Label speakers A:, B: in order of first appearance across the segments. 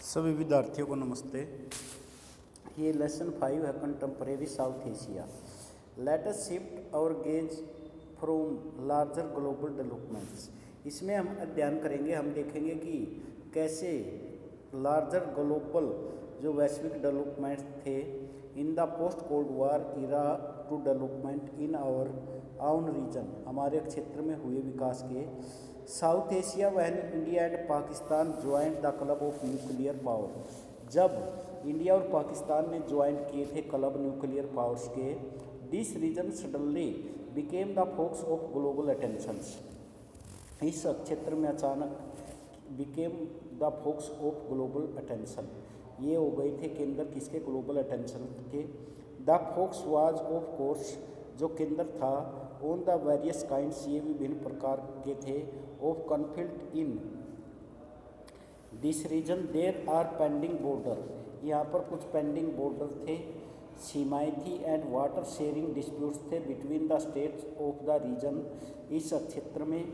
A: सभी विद्यार्थियों को नमस्ते। ये लेसन 5 है, contemporary South Asia. Let us shift our gaze from larger global developments. इसमें हम अध्ययन करेंगे, हम देखेंगे कि कैसे लार्जर ग्लोबल जो वैश्विक डेवलपमेंट्स थे in the post cold war era to development in our own region, हमारे क्षेत्र में हुए विकास के। South Asia when India and Pakistan joined the club of nuclear power, जब इंडिया और पाकिस्तान ने ज्वाइन किए थे क्लब न्यूक्लियर पावर्स के, this region suddenly became the focus of global attentions. इस क्षेत्र में अचानक became the focus of global attention, ये हो गए थे केंद्र किसके, ग्लोबल अटेंशन के। The focus was of course, जो केंद्र था, ऑन द वेरियस काइंड्स, ये विभिन्न प्रकार के थे, of conflict in this region. There are pending border, यहाँ पर कुछ पेंडिंग बॉर्डर थे, सीमाएँ थी, एंड वाटर शेयरिंग डिस्प्यूट्स थे between the states of the region, इस क्षेत्र में।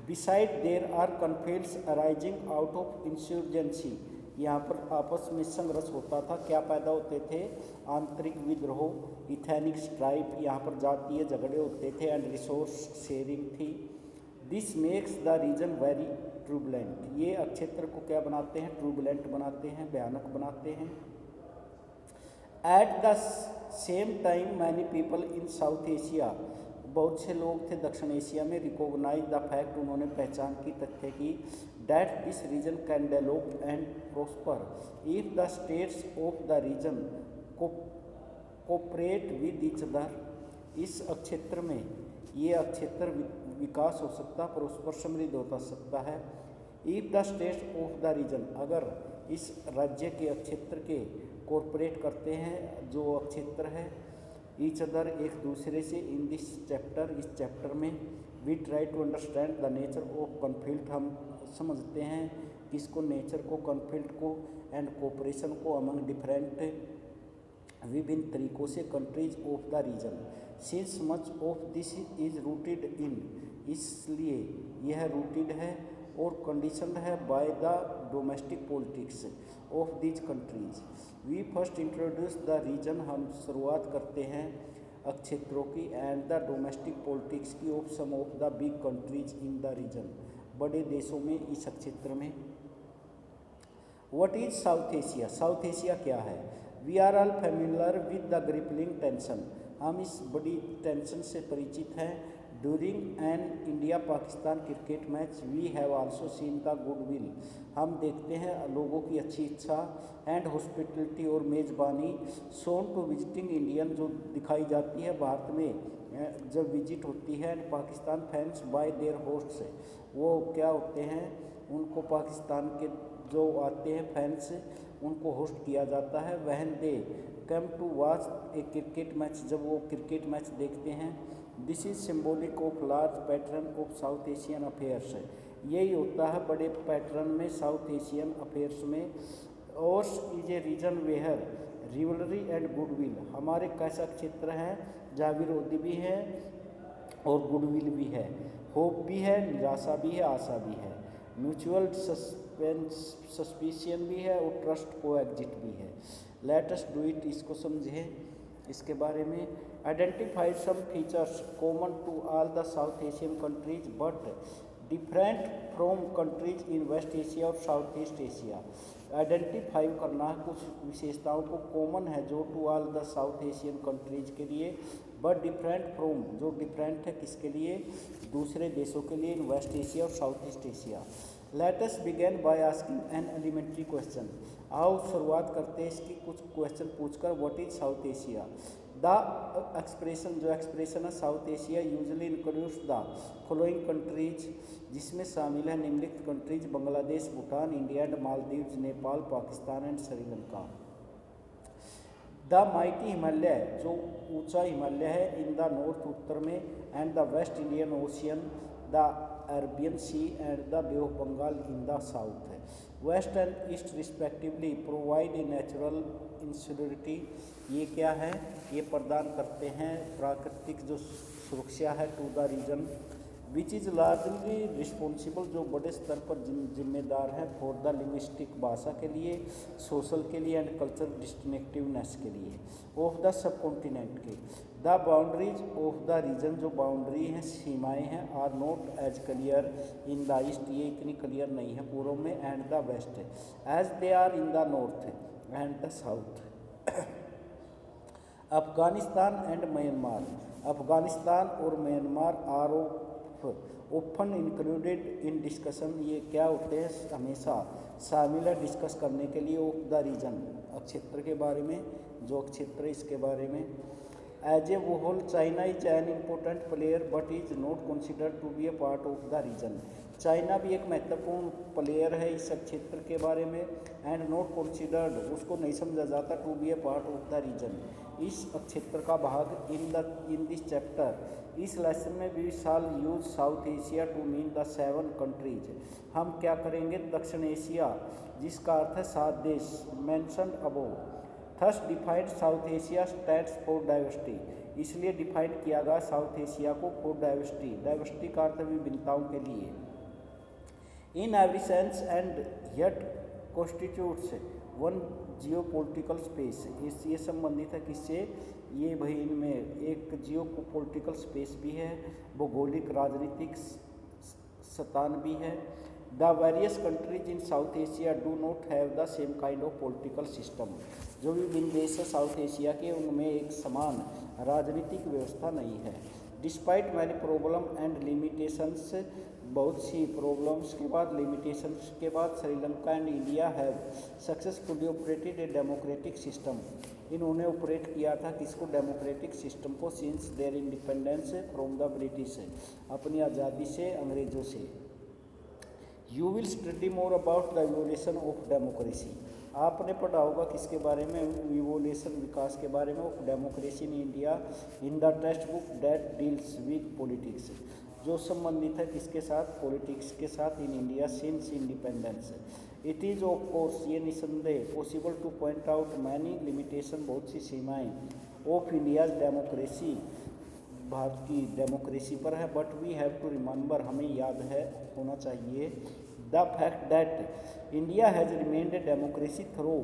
A: Beside there are conflicts arising out of insurgency, यहाँ पर आपस में संघर्ष होता था, क्या पैदा होते थे, आंतरिक विद्रोह, इथेनिक स्ट्राइप, यहाँ पर जातीय झगड़े होते थे, एंड रिसोर्स शेयरिंग थी। This makes the region very turbulent, ये क्षेत्र को क्या बनाते हैं, ट्रूबुलेंट बनाते हैं, भयानक बनाते हैं। At the same time many people in south Asia, बहुत से लोग थे दक्षिण एशिया में, रिकॉग्नाइज द फैक्ट, उन्होंने पहचान की, तथ्य की, that this region can develop and prosper if the states of the region cooperate with each other. इस क्षेत्र में ये क्षेत्र विकास हो सकता है, प्रोस्पर समृद्ध हो सकता है। If the states of the region, अगर इस राज्य के क्षेत्र के कोऑपरेट करते हैं, जो क्षेत्र है, ईच अदर, एक दूसरे से, इन दिस चैप्टर, इस चैप्टर में, we try to understand the nature of conflict, हम समझते हैं किसको, नेचर को, कॉन्फ्लिक्ट को, एंड कोऑपरेशन को अमंग डिफरेंट, विभिन्न तरीकों से, countries of the region. Since much of this is rooted in, इसलिए यह रूटेड है और कंडीशनड है by the domestic politics of this countries. We first introduce the region, हम शुरुआत करते हैं क्षेत्रों की, एंड द डोमेस्टिक पॉलिटिक्स की, of some of the big countries in the region, बड़े देशों में, इस क्षेत्र में। What is South Asia, South Asia क्या है। We are all familiar with the gripping tension, हम इस बड़ी टेंशन से परिचित हैं। During an India Pakistan cricket match we have also seen the goodwill, हम देखते हैं लोगों की अच्छी इच्छा, एंड हॉस्पिटलिटी, और मेज़बानी, शोन टू विजिटिंग इंडियन, जो दिखाई जाती है भारत में जब विजिट होती है, and Pakistan fans bye there hosts, वो क्या होते हैं, उनको पाकिस्तान के जो आते हैं फैंस, उनको होस्ट किया जाता है। When they come to watch a cricket match, जब वो क्रिकेट मैच देखते हैं। This is symbolic of large pattern of South Asian affairs, यही होता है बड़े पैटर्न में साउथ एशियन अफेयर्स में। और is a region where rivalry and goodwill, हमारे कैसा क्षेत्र है जहाँ विरोधी भी है और गुडविल भी है, होप भी है, निराशा भी है, आशा भी है, म्यूचुअल सस्पिशन भी है, और ट्रस्ट को एग्जिट भी है। लेट अस डू इट, इसको समझें, इसके बारे में। Identify some features common to all the south Asian countries but different from countries in west Asia और साउथ ईस्ट एशिया। आइडेंटिफाई करना है कुछ विशेषताओं को, कॉमन है जो to all the south Asian countries के लिए, बट डिफरेंट फ्रॉम, जो डिफरेंट है किसके लिए, दूसरे देशों के लिए, इन वेस्ट एशिया और south east Asia. Let us begin by asking an elementary question, आओ शुरुआत करते हैं इसकी कुछ क्वेश्चन पूछकर। What is South Asia. The expression, जो एक्सप्रेशन है South Asia, usually includes the following countries, जिसमें शामिल है निम्नलिखित countries, Bangladesh, Bhutan, India and Maldives, Nepal, Pakistan and Sri Lanka. The mighty Himalaya, जो ऊंचा हिमालय है, इन द नॉर्थ, उत्तर में, and the west Indian Ocean, the Arabian Sea and the Bay of Bengal in the south है। West and east respectively provide a natural इंसुलरिटी, ये क्या है, ये प्रदान करते हैं प्राकृतिक जो सुरक्षा है to the region. Which is largely responsible, जो बड़े स्तर पर जिम्मेदार हैं फॉर द लिंग्विस्टिक, भाषा के लिए, सोशल के लिए एंड कल्चरल डिस्टिंक्टिवनेस के लिए ऑफ द सब कॉन्टिनेंट के। The boundaries of the region, जो बाउंड्री हैं, सीमाएँ हैं, are not as clear in the east, ये इतनी क्लियर नहीं है पूर्व में, and the west as they are in the north and the south. Afghanistan and Myanmar, Afghanistan और Myanmar are often included in discussion, ये क्या होते हैं, हमेशा शामिल है डिस्कस करने के लिए ऑफ द रीजन, क्षेत्र के बारे में, जो क्षेत्र है इसके बारे में। As a whole China is an important player but is not considered to be a part of the region, China भी एक महत्वपूर्ण प्लेयर है इस क्षेत्र के बारे में, एंड नॉट कंसिडर्ड, उसको नहीं समझा जाता, to be a part of the region, इस क्षेत्र का भाग। इन दिस चैप्टर, इस लेसन में भी shall use south Asia to mean the 7 countries, हम क्या करेंगे, दक्षिण एशिया, जिसका अर्थ है 7 देश, mentioned above. Thus defined south Asia stands for diversity, इसलिए डिफाइन किया गया साउथ एशिया को फॉर डाइवर्सिटी, डाइवर्सिटी का अर्थ विभिन्नताओं के लिए। In every sense and yet constitutes one geo political space, ये संबंधित है किससे, ये भाई इनमें एक जियो पोलिटिकल स्पेस भी है, भौगोलिक राजनीतिक स्थान भी है। The various countries in south Asia do not have the same kind of political system, जो भी विभिन्न देश है साउथ एशिया के, उनमें एक समान राजनीतिक व्यवस्था नहीं है। Despite many problem and limitations, बहुत सी प्रॉब्लम्स के बाद, लिमिटेशंस के बाद, Sri Lanka and India have successfully operated a democratic system, इन्होंने ऑपरेट किया था किसको, डेमोक्रेटिक सिस्टम को, since their independence from the British, अपनी आज़ादी से अंग्रेज़ों से। You will study more about the evolution of democracy, आपने पढ़ा होगा किसके बारे में, इवोल्यूशन, विकास के बारे में, of democracy in India in the text book that deals with politics, जो संबंधित है किसके साथ, पॉलिटिक्स के साथ, in India since independence. It is of course, ये निसंदेह, possible two point out many limitation, बहुत सी सीमाएँ, ऑफ इंडियाज डेमोक्रेसी, भारत की डेमोक्रेसी पर है, but we have to remember, हमें याद है, होना चाहिए, the fact that India has remained a democracy through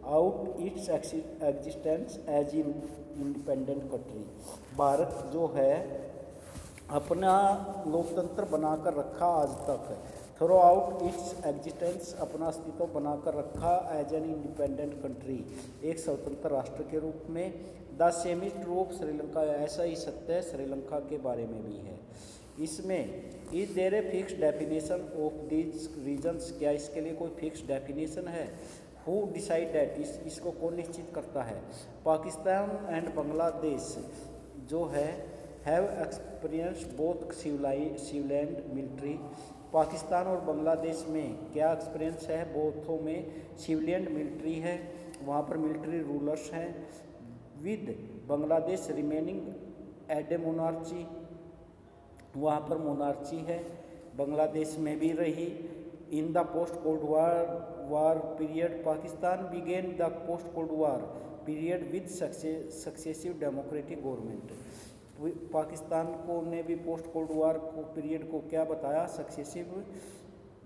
A: out its existence as in independent country, Bharat जो है अपना लोकतंत्र बनाकर रखा आज तक, थ्रू आउट इट्स एग्जिस्टेंस, अपना अस्तित्व बनाकर रखा, एज एन इंडिपेंडेंट कंट्री, एक स्वतंत्र राष्ट्र के रूप में। The same is true of Sri Lanka, ऐसा ही सत्य श्रीलंका के बारे में भी है। इसमें is there a fix definition of these regions, क्या इसके लिए कोई फिक्स डेफिनेशन है, हु डिसाइड दैट, इसको कौन निश्चित करता है। पाकिस्तान एंड बांग्लादेश जो है have experience both civil military, Pakistan और बांग्लादेश में क्या एक्सपीरियंस है, बोथों में सिविलियन मिलिट्री है, वहाँ पर मिलिट्री रूलर्स हैं, विद बांग्लादेश रिमेनिंग एड ए मोनार्ची, वहाँ पर मोनार्ची है, बांग्लादेश में भी रही। In the post cold war period, Pakistan began the post cold war period with successive democratic government, Pakistan को ने भी पोस्ट कोल्ड वार को पीरियड को क्या बताया, successive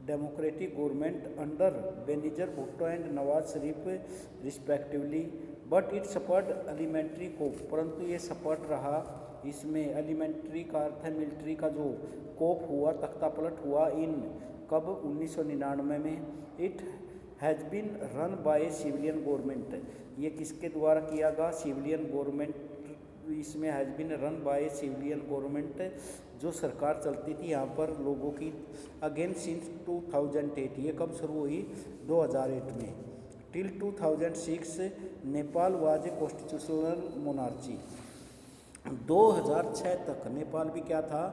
A: democratic government under Benazir Bhutto and Nawaz Sharif respectively, but it suffered elementary को, परंतु ये सफर्ड रहा, इसमें एलिमेंट्री का अर्थ है मिलिट्री का जो कोप हुआ, तख्ता पलट हुआ, इन कब 1999 में। It has been run by civilian government, ये किसके द्वारा किया गया, सिविलियन गवर्नमेंट, इसमें has been run by civilian government, जो सरकार चलती थी यहाँ पर लोगों की, अगेन सिंस 2008, ये कब शुरू हुई, 2008 में, till 2006 Nepal was a constitutional monarchy, 2006 तक नेपाल भी क्या था,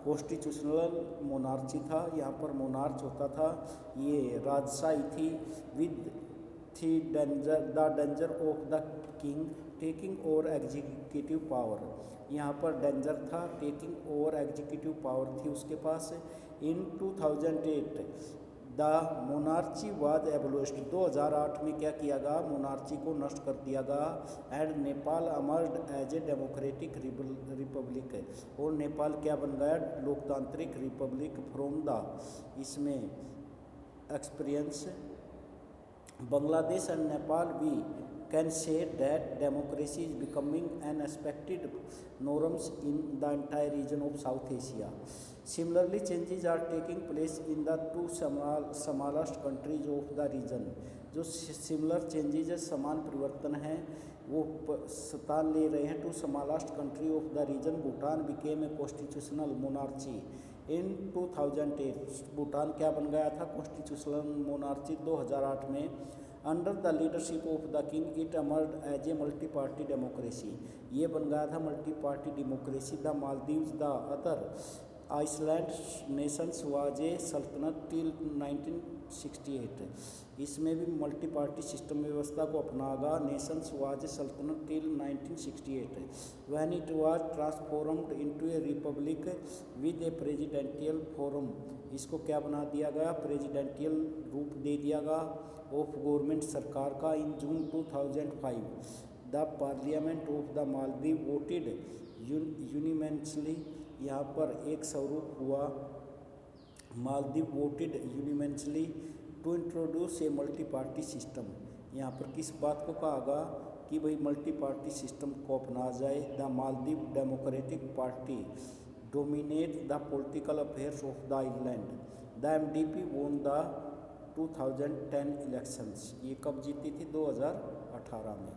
A: कॉन्स्टिट्यूशनल मोनार्ची था, यहाँ पर मोनार्च होता था, ये राजशाही थी, विद थी danger of the king taking over executive power, यहाँ पर डेंजर था, टेकिंग ओवर एग्जीक्यूटिव पावर थी उसके पास। इन 2008 द मोनार्ची वाज एबोलिश्ड। 2008 में क्या किया गया, मोनार्ची को नष्ट कर दिया गया। And Nepal emerged as a democratic republic, और नेपाल क्या बन गया, लोकतांत्रिक रिपब्लिक फ्रॉम द, इसमें experience Bangladesh and Nepal, we can say that democracy is becoming an expected norms in the entire region of South Asia. Similarly, changes are taking place in the two smallest countries of the region. जो similar changes है, समान परिवर्तन हैं, वो स्थान ले रहे हैं to smallest country of the region. Bhutan became a constitutional monarchy in 2008। Bhutan क्या बन गया था, कॉन्स्टिट्यूशनल मोनार्ची 2008 में। Under the leadership of the king it emerged as a multi party democracy, ये बन गया था multi party democracy. The Maldives the other island nations was a sultanate till 1968, इसमें भी मल्टी पार्टी सिस्टम व्यवस्था को अपनागा। Nations was a sultanate till 1968 when it was transformed into A Republic with A presidential form, इसको क्या बना दिया गया, presidential रूप दे दिया गया ऑफ गवर्नमेंट, सरकार का। In June 2005 the parliament of the Maldives voted unanimously, यहाँ पर एक स्वरूप हुआ, Maldives voted unanimously to introduce a multi party system. यहाँ पर किस बात को कहा गया कि भाई मल्टी पार्टी सिस्टम को अपना जाए। The Maldives democratic party dominate the political affairs of the island. The MDP won the 2010 elections, ये कब जीती थी, 2018 में।